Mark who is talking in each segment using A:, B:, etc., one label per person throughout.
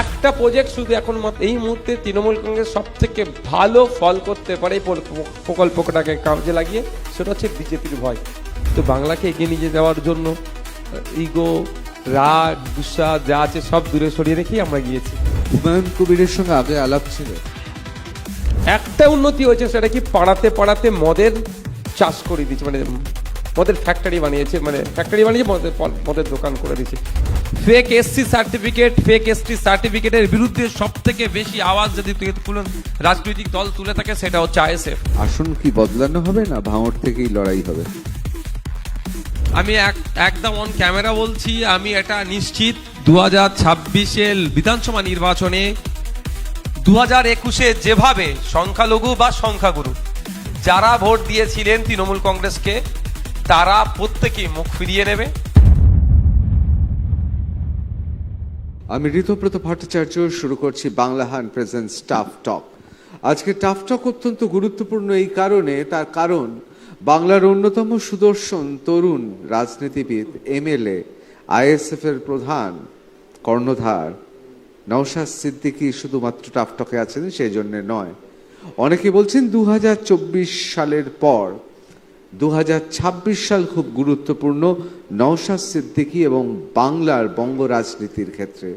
A: একটা প্রজেক্ট শুধু এখন এই মুহূর্তে তৃণমূল কংগ্রেস সব থেকে ভালো ফল করতে পারে এই প্রকল্পটাকে কাজে লাগিয়ে, সেটা হচ্ছে বিজেপির ভয়। তো বাংলাকে এগিয়ে নিয়ে যাওয়ার জন্য ইগো, রাগ, গুসা যা আছে সব দূরে সরিয়ে রেখেই আমরা গিয়েছি।
B: হুমায়ুন কবিরের সঙ্গে আগে আলাপ ছিল।
A: একটা উন্নতি হয়েছে, সেটা কি পাড়াতে পাড়াতে মদের চাষ করে দিয়েছে, মানে মদের ফ্যাক্টরি বানিয়েছে, মদের দোকান করে দিয়েছে। Fake SC certificate, fake ST সার্টিফিকেটের বিরুদ্ধে সব থেকে বেশি আওয়াজ যদি রাজনৈতিক দল তুলে থাকে সেটা হচ্ছে আইএসএফ।
B: আসন কি বদলানো হবে না ভাঙড় থেকেই লড়াই হবে?
A: আমি একদম অন ক্যামেরা বলছি, আমি এটা নিশ্চিত 2026-এর বিধানসভা নির্বাচনে 2021-এ যেভাবে সংখ্যালঘু বা সংখ্যাগুরু যারা ভোট দিয়েছিলেন তৃণমূল কংগ্রেসকে, তারা প্রত্যেকেই মুখ ফিরিয়ে নেবে।
B: আমি ঋতব্রত ভট্টাচার্য, শুরু করছি বাংলাহান প্রেজেন্টস টাফ টক। আজকে টাফ টক অত্যন্ত গুরুত্বপূর্ণ এই কারণে, তার কারণ বাংলার অন্যতম সুদর্শন তরুণ রাজনীতিবিদ, এমএলএ, আইএসএফ এর প্রধান কর্ণধার নওশাদ সিদ্দিকী শুধুমাত্র টাফ টকে আছেন সেই জন্য নয়। অনেকে বলছেন 2024 সালের পর 2026 সাল খুব গুরুত্বপূর্ণ নওশাদ সিদ্দিকী এবং বাংলার বঙ্গ রাজনীতির ক্ষেত্রে।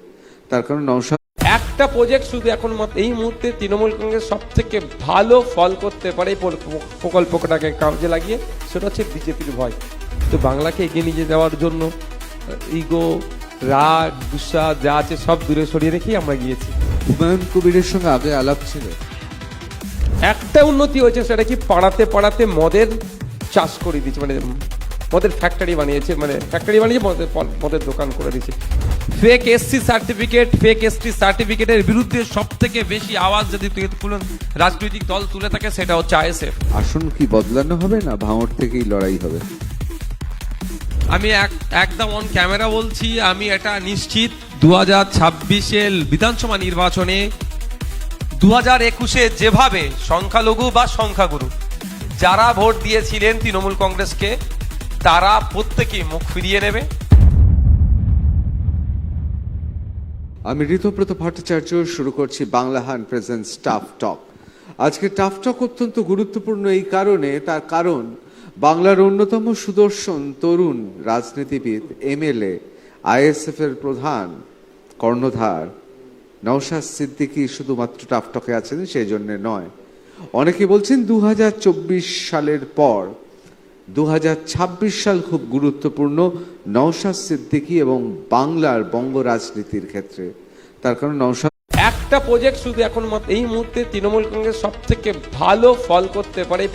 B: তার কারণ নওশাদ
A: একটা প্রজেক্ট শুধু এখন এই মুহূর্তে তৃণমূল কংগ্রেস সব থেকে ভালো ফল করতে পারে এই প্রকল্পটাকে কাজে লাগিয়ে, সেটা হচ্ছে বিজেপির ভয়। তো বাংলাকে এগিয়ে নিয়ে যাওয়ার জন্য ইগো, রাগ, গুসা যা আছে সব দূরে সরিয়ে রেখেই আমরা গিয়েছি।
B: হুমায়ুন কবিরের সঙ্গে আগে আলাপ ছিল।
A: একটা উন্নতি হয়েছে, সেটা কি পাড়াতে পাড়াতে মদের চাষ করে দিয়েছে, মদের ফ্যাক্টরি বানিয়েছে, মদের দোকান করে দিয়েছে। Fake SC certificate, fake ST সার্টিফিকেটের বিরুদ্ধে সব থেকে বেশি আওয়াজ যদি রাজনৈতিক দল তুলে থাকে সেটা হচ্ছে আইএসএফ।
B: আসন কি বদলানো হবে না ভাঙড় থেকেই লড়াই হবে?
A: আমি একদম অন ক্যামেরা বলছি, আমি এটা নিশ্চিত 2026-এর বিধানসভা নির্বাচনে 2021-এ যেভাবে সংখ্যালঘু বা সংখ্যাগুরু যারা ভোট দিয়েছিলেন তৃণমূল কংগ্রেসকে, তারা প্রত্যেকেই মুখ ফিরিয়ে নেবে।
B: আমি ঋতব্রত ভট্টাচার্য, শুরু করছি বাংলাহান প্রেজেন্টস টাফ টক। আজকে টাফ টক অত্যন্ত গুরুত্বপূর্ণ এই কারণে, তার কারণ বাংলার অন্যতম সুদর্শন তরুণ রাজনীতিবিদ, এমএলএ, আইএসএফ এর প্রধান কর্ণধার নওশাদ সিদ্দিকী শুধুমাত্র টাফ টকে আছেন সেই জন্য নয়। অনেকে বলছেন 2024 সালের পর 2026 সাল খুব গুরুত্বপূর্ণ নওশাদ সিদ্দিকী এবং বাংলার বঙ্গ রাজনীতির ক্ষেত্রে। তার কারণ নওশাদ
A: একটা প্রজেক্ট শুধু এখন এই মুহূর্তে তৃণমূল কংগ্রেস সব থেকে ভালো ফল করতে পারে এই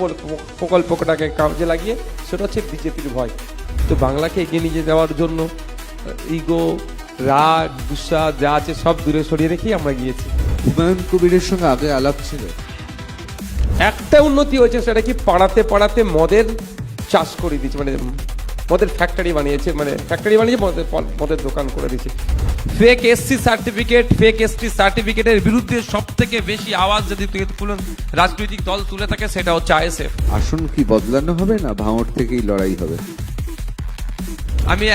A: প্রকল্পটাকে কাজে লাগিয়ে, সেটা হচ্ছে বিজেপির ভয়। তো বাংলাকে এগিয়ে নিয়ে যাওয়ার জন্য ইগো, রাগ, গুসা যা আছে সব দূরে সরিয়ে রেখেই আমরা গিয়েছি।
B: হুমায়ুন কবিরের সঙ্গে আগে আলাপ ছিল।
A: একটা উন্নতি হয়েছে, সেটা কি পাড়াতে পাড়াতে মদের চাষ করে দিয়েছে, মদের ফ্যাক্টরি বানিয়েছে, মদের দোকান করে দিয়েছে। Fake SC certificate, fake ST সার্টিফিকেটের বিরুদ্ধে সব থেকে বেশি আওয়াজ যদি রাজনৈতিক দল তুলে থাকে সেটা হচ্ছে আইএসএফ।
B: আসন কি বদলানো হবে না ভাঙড় থেকেই লড়াই হবে?
A: আমি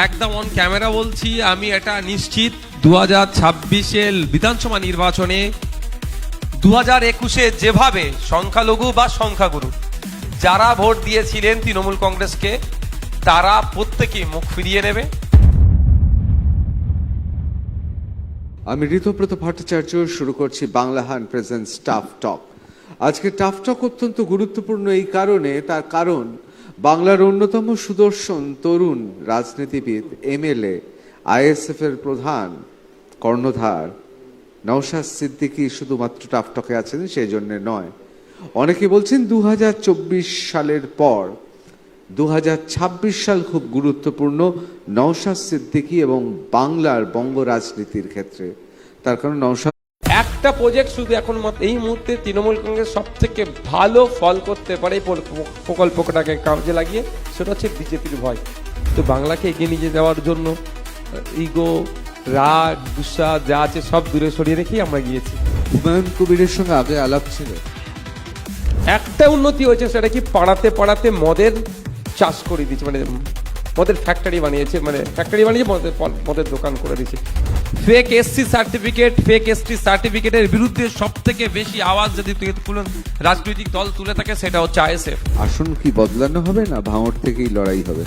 A: একদম অন ক্যামেরা বলছি, আমি এটা নিশ্চিত 2026-এর বিধানসভা নির্বাচনে 2021-এ যেভাবে সংখ্যালঘু বা সংখ্যাগুরু যারা ভোট দিয়েছিলেন তৃণমূল কংগ্রেসকে, তারা প্রত্যেকেই মুখ ফিরিয়ে নেবে।
B: আমি ঋতব্রত ভট্টাচার্য, শুরু করছি বাংলাহান প্রেজেন্টস টাফ টক। আজকে টাফ টক অত্যন্ত গুরুত্বপূর্ণ এই কারণে, তার কারণ বাংলার অন্যতম সুদর্শন তরুণ রাজনীতিবিদ, এমএলএ, আইএসএফ এর প্রধান কর্ণধার নওশাদ সিদ্দিকী শুধুমাত্র টাফ টকে আছেন সেই জন্য নয়। অনেকে বলছেন 2024 সালের পর 2026 সাল খুব গুরুত্বপূর্ণ নওশাদ সিদ্দিকী এবং বাংলার বঙ্গ রাজনীতির ক্ষেত্রে। তার কারণ নওশাদ
A: একটা প্রজেক্ট শুধু এখন এই মুহূর্তে তৃণমূল কংগ্রেস সব থেকে ভালো ফল করতে পারে এই প্রকল্পটাকে কাজে লাগিয়ে, সেটা হচ্ছে বিজেপির ভয়। তো বাংলাকে এগিয়ে নিয়ে যাওয়ার জন্য ইগো, রাগ, গুসা যা আছে সব দূরে সরিয়ে রেখেই আমরা গিয়েছি।
B: হুমায়ুন কবিরের সঙ্গে আগে আলাপ ছিল।
A: একটা উন্নতি হয়েছে, সেটা কি পাড়াতে পাড়াতে মদের চাষ করে দিয়েছে, মদের ফ্যাক্টরি বানিয়েছে, মানে ফ্যাক্টরি বানিয়ে মদের দোকান করে দিয়েছে। Fake SC certificate, fake ST সার্টিফিকেটের বিরুদ্ধে সব থেকে বেশি আওয়াজ যদি রাজনৈতিক দল তুলে থাকে সেটা হচ্ছে আইএসএফ।
B: আসন কি বদলানো হবে না ভাঙড় থেকেই লড়াই হবে?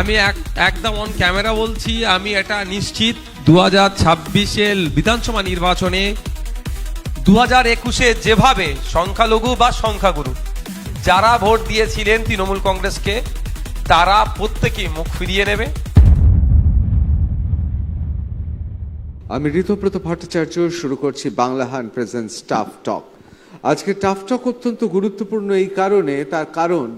C: আমি একদম অন ক্যামেরা বলছি, আমি এটা নিশ্চিত 2026-এর বিধানসভা নির্বাচনে 2021-এ যেভাবে সংখ্যালঘু বা সংখ্যাগুরু যারা ভোট দিয়েছিলেন তৃণমূল কংগ্রেসকে তারা প্রত্যেকেই মুখ ফিরিয়ে নেবে।
B: আমি ঋতব্রত ভট্টাচার্য শুরু করছি বাংলাহান প্রেজেন্ট টাফ টক। আজকে টাফ টক অত্যন্ত গুরুত্বপূর্ণ এই কারণে, তার কারণ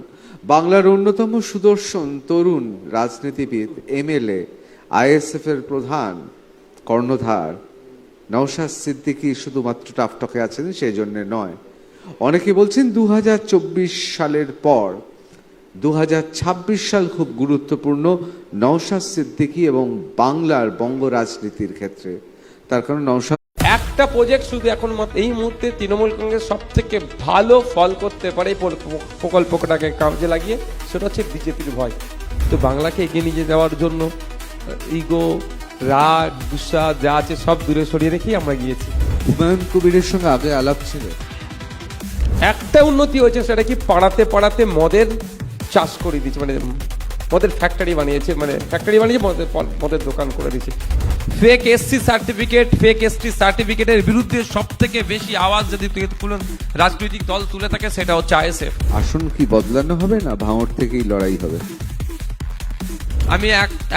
B: বাংলার অন্যতম সুদর্শন তরুণ রাজনীতিবিদ, এমএলএ, আইএসএফ এর প্রধান কর্ণধার নওশাদ সিদ্দিকী শুধুমাত্র টাফ টকে আছেন সেই জন্য নয়। অনেকে বলছেন 2024 সালের পর 2026 সাল খুব গুরুত্বপূর্ণ নওশাদ সিদ্দিকী এবং বাংলার বঙ্গ রাজনীতির ক্ষেত্রে। তার কারণ নওশাদ
A: একটা প্রজেক্ট শুধু এখন এই মুহূর্তে তৃণমূল কংগ্রেস সব থেকে ভালো ফল করতে পারে এই প্রকল্পটাকে কাজে লাগিয়ে, সেটা হচ্ছে বিজেপির ভয়। তো বাংলাকে এগিয়ে নিয়ে যাওয়ার জন্য ইগো, রাগ, গুসা যা আছে সব দূরে সরিয়ে রেখেই আমরা গিয়েছি।
B: হুমায়ুন কবিরের সঙ্গে আগে আলাপ ছিল।
A: একটা উন্নতি হয়েছে, সেটা কি পাড়াতে পাড়াতে মদের চাষ করে দিয়েছে, মানে মদের ফ্যাক্টরি বানিয়েছে, মানে ফ্যাক্টরি বানিয়ে মদের দোকান করে দিয়েছে। Fake SC certificate, fake ST সার্টিফিকেটের বিরুদ্ধে সব থেকে বেশি আওয়াজ যদি রাজনৈতিক দল তুলে থাকে সেটা হচ্ছে আইএসএফ।
B: আসন কি বদলানো হবে না ভাঙড় থেকেই লড়াই হবে?
C: আমি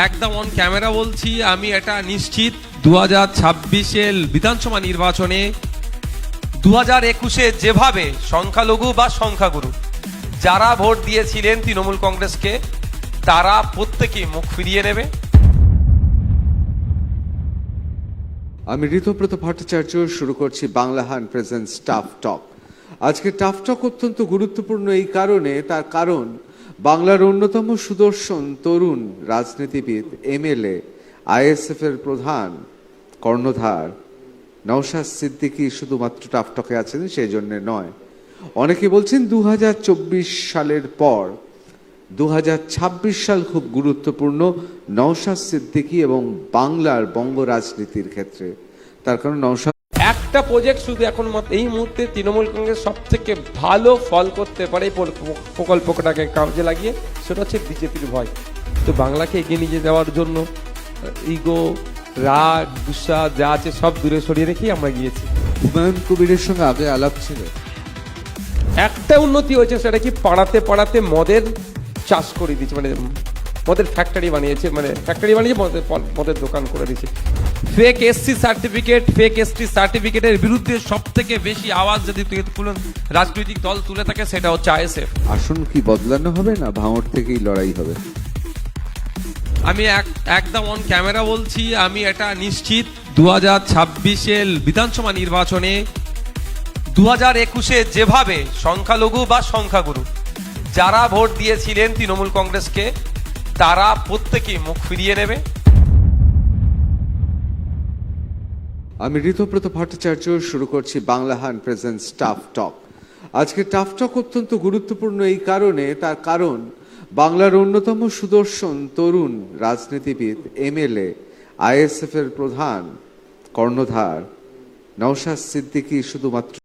C: একদম অন ক্যামেরা বলছি, আমি এটা নিশ্চিত 2026-এর বিধানসভা নির্বাচনে 2021-এ যেভাবে সংখ্যালঘু বা সংখ্যাগুরু যারা ভোট দিয়েছিলেন তৃণমূল কংগ্রেসকে তারা প্রত্যেকেই মুখ ফিরিয়ে নেবে।
B: আমি ঋতব্রত ভট্টাচার্য শুরু করছি বাংলাহান প্রেজেন্ট টাফ টক। আজকে টাফ টক অত্যন্ত গুরুত্বপূর্ণ এই কারণে, তার কারণ বাংলার অন্যতম সুদর্শন তরুণ রাজনীতিবিদ, এমএলএ, আইএসএফ এর প্রধান কর্ণধার নওশাদ সিদ্দিকী শুধুমাত্র টাফ টকে আছেন সেই জন্য নয়। অনেকে বলছেন 2024 সালের পর 2026 সাল খুব গুরুত্বপূর্ণ নওশাদ সিদ্দিকী এবং বাংলার বঙ্গ রাজনীতির ক্ষেত্রে। তার কারণ নওশাদ
A: একটা প্রজেক্ট শুধু এখন এই মুহূর্তে তৃণমূল কংগ্রেস সব থেকে ভালো ফল করতে পারে এই প্রকল্পটাকে কাজে লাগিয়ে, সেটা হচ্ছে বিজেপির ভয়। তো বাংলাকে এগিয়ে নিয়ে যাওয়ার জন্য ইগো, রাগ, গুসা যা আছে সব দূরে সরিয়ে রেখেই আমরা গিয়েছি।
B: হুমায়ুন কবিরের সঙ্গে আগে আলাপ ছিল।
A: একটা উন্নতি হয়েছে, সেটা কি পাড়াতে পাড়াতে মদের চাষ করে দিয়েছে, মানে মদের ফ্যাক্টরি বানিয়েছে, মানে ফ্যাক্টরি বানিয়ে মদের দোকান করে দিয়েছে। Fake SC certificate, fake ST সার্টিফিকেটের বিরুদ্ধে সব থেকে বেশি আওয়াজ যদি রাজনৈতিক দল তুলে থাকে সেটা হচ্ছে আইএসএফ।
B: আসন কি বদলানো হবে না ভাঙড় থেকেই লড়াই হবে?
C: আমি একদম অন ক্যামেরা বলছি, আমি এটা নিশ্চিত 2026-এর বিধানসভা নির্বাচনে 2021-এ যেভাবে সংখ্যালঘু বা সংখ্যাগুরু যারা ভোট দিয়েছিলেন তৃণমূল কংগ্রেসকে তারা প্রত্যেকেই মুখ ফিরিয়ে নেবে।
B: আমি ঋতব্রত ভট্টাচার্য শুরু করছি বাংলাহান প্রেজেন্ট টাফ টক। আজকে টাফ টক অত্যন্ত গুরুত্বপূর্ণ এই কারণে, তার কারণ বাংলার অন্যতম সুদর্শন তরুণ রাজনীতিবিদ, এমএলএ, আইএসএফ এর প্রধান কর্ণধার নওশাদ সিদ্দিকী শুধুমাত্র